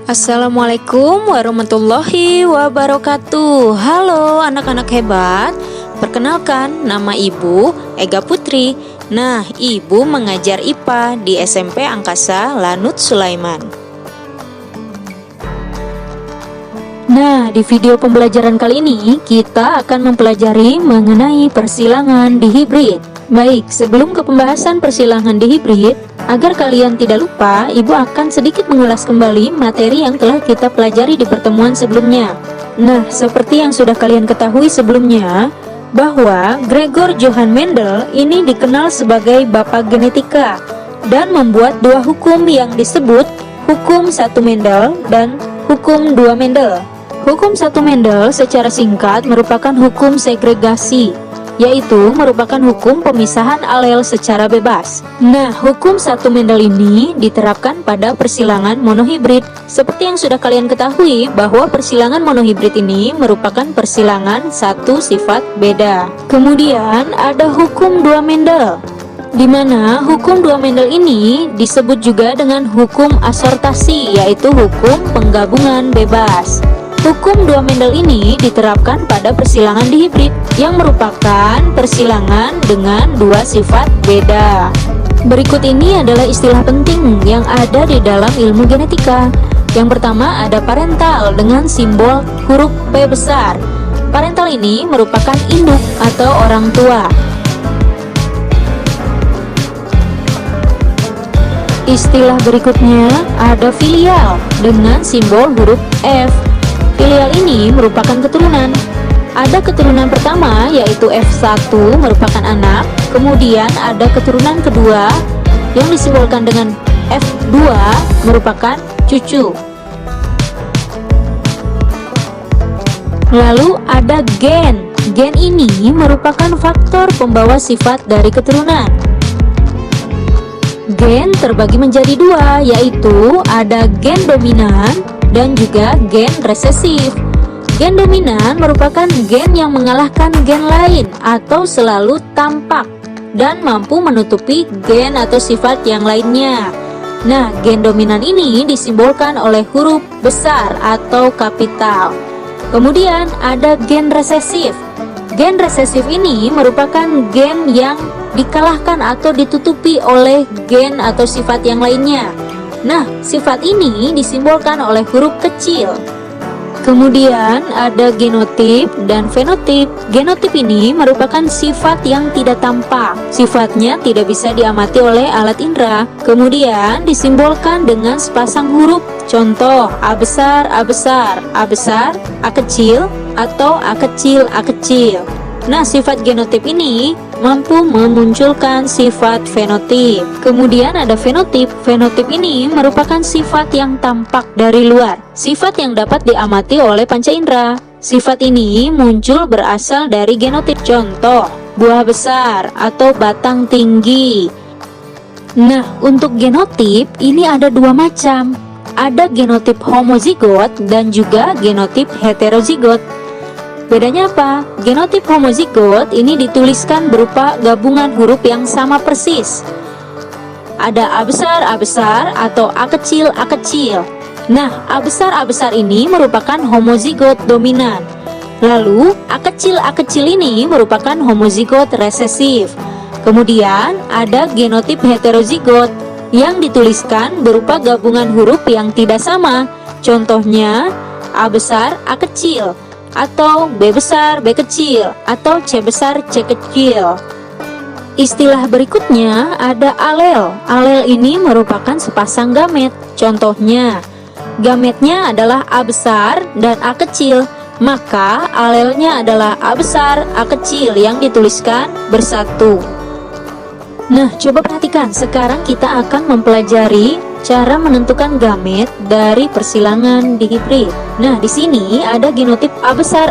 Assalamualaikum warahmatullahi wabarakatuh. Halo anak-anak hebat. Perkenalkan, nama Ibu Ega Putri. Nah, Ibu mengajar IPA di SMP Angkasa Lanut Sulaiman. Nah, di video pembelajaran kali ini kita akan mempelajari mengenai persilangan di hibrid. Baik, sebelum ke pembahasan persilangan di hibrid, agar kalian tidak lupa, Ibu akan sedikit mengulas kembali materi yang telah kita pelajari di pertemuan sebelumnya. Nah, seperti yang sudah kalian ketahui sebelumnya, bahwa Gregor Johann Mendel ini dikenal sebagai bapak genetika dan membuat dua hukum yang disebut hukum 1 Mendel dan hukum 2 Mendel. Hukum 1 Mendel secara singkat merupakan hukum segregasi, yaitu merupakan hukum pemisahan alel secara bebas. Nah, hukum 1 Mendel ini diterapkan pada persilangan monohibrid. Seperti yang sudah kalian ketahui bahwa persilangan monohibrid ini merupakan persilangan satu sifat beda. Kemudian ada hukum 2 Mendel, di mana hukum 2 Mendel ini disebut juga dengan hukum asortasi, yaitu hukum penggabungan bebas. Hukum 2 Mendel ini diterapkan pada persilangan dihibrid yang merupakan persilangan dengan dua sifat beda. Berikut ini adalah istilah penting yang ada di dalam ilmu genetika. Yang pertama ada parental dengan simbol huruf P besar. Parental ini merupakan induk atau orang tua. Istilah berikutnya ada filial dengan simbol huruf F. Filial ini merupakan keturunan. Ada keturunan pertama yaitu F1 merupakan anak, kemudian ada keturunan kedua yang disimbolkan dengan F2 merupakan cucu. Lalu ada gen. Gen ini merupakan faktor pembawa sifat dari keturunan. Gen terbagi menjadi dua, yaitu ada gen dominan dan juga gen resesif. Gen dominan merupakan gen yang mengalahkan gen lain atau selalu tampak dan mampu menutupi gen atau sifat yang lainnya. Nah, gen dominan ini disimbolkan oleh huruf besar atau kapital. Kemudian ada gen resesif. Gen resesif ini merupakan gen yang dikalahkan atau ditutupi oleh gen atau sifat yang lainnya. Nah, sifat ini disimbolkan oleh huruf kecil. Kemudian ada genotip dan fenotip. Genotip ini merupakan sifat yang tidak tampak. Sifatnya tidak bisa diamati oleh alat indera. Kemudian disimbolkan dengan sepasang huruf. Contoh, A besar, A besar, A besar, A kecil, atau A kecil, A kecil. Nah, sifat genotip ini mampu memunculkan sifat fenotip. Kemudian ada fenotip. Fenotip ini merupakan sifat yang tampak dari luar, sifat yang dapat diamati oleh panca indera. Sifat ini muncul berasal dari genotip. Contoh, buah besar atau batang tinggi. Nah, untuk genotip ini ada dua macam. Ada genotip homozigot dan juga genotip heterozigot. Bedanya apa? Genotip homozigot ini dituliskan berupa gabungan huruf yang sama persis. Ada A besar atau A kecil, A kecil. Nah, A besar ini merupakan homozigot dominan. Lalu, A kecil ini merupakan homozigot resesif. Kemudian, ada genotip heterozigot yang dituliskan berupa gabungan huruf yang tidak sama. Contohnya, A besar, A kecil, atau B besar, B kecil, atau C besar, C kecil. Istilah berikutnya ada alel. Alel ini merupakan sepasang gamet. Contohnya, gametnya adalah A besar dan A kecil, maka alelnya adalah A besar, A kecil yang dituliskan bersatu. Nah, coba perhatikan, sekarang kita akan mempelajari cara menentukan gamet dari persilangan dihibrid. Nah, di sini ada genotip A besar,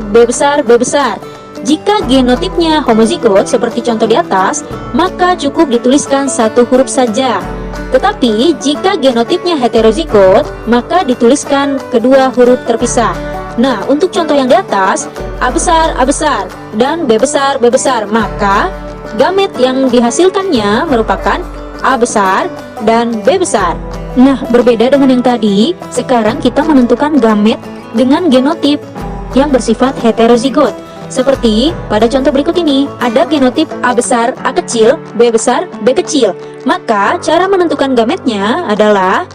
B besar, B besar. Jika genotipnya homozigot seperti contoh di atas, maka cukup dituliskan satu huruf saja. Tetapi jika genotipnya heterozigot, maka dituliskan kedua huruf terpisah. Nah, untuk contoh yang di atas, A besar, dan B besar, maka gamet yang dihasilkannya merupakan A besar dan B besar. Nah, berbeda dengan yang tadi, sekarang kita menentukan gamet dengan genotip yang bersifat heterozigot. Seperti pada contoh berikut ini, ada genotip A besar, A kecil, B besar, B kecil. Maka, cara menentukan gametnya adalah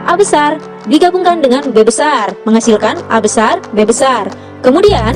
A besar digabungkan dengan B besar, menghasilkan A besar, B besar. Kemudian,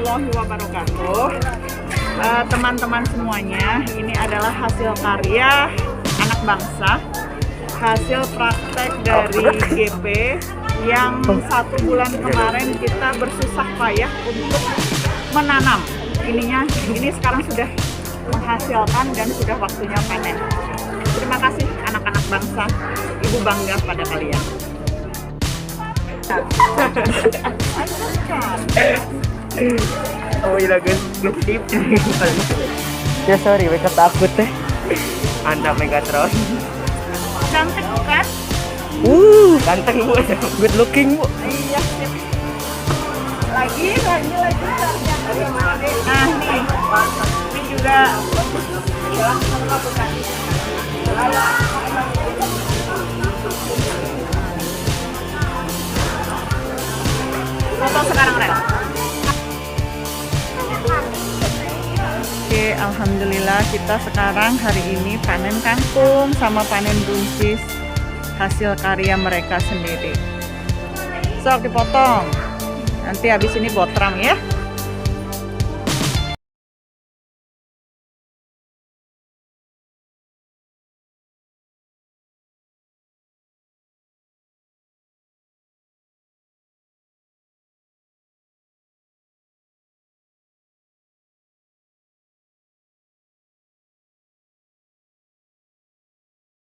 warahmatullahi wabarakatuh. Teman-teman semuanya, ini adalah hasil karya anak bangsa, hasil praktek dari GP yang 1 bulan kemarin kita bersusah payah untuk menanam. Ini sekarang sudah menghasilkan dan sudah waktunya panen. Terima kasih anak-anak bangsa, ibu bangga pada kalian. Oh iya, guys, tip. Ya sorry, mereka takut teh. Anda Megatron. Cantik bukan? Ganteng bu, good looking bu. Iya, sip. Lagi. Nah, nih. Ini juga foto sekarang, Ren. Oke, alhamdulillah kita sekarang hari ini panen kangkung sama panen buncis hasil karya mereka sendiri. Sok dipotong. Nanti habis ini botram ya.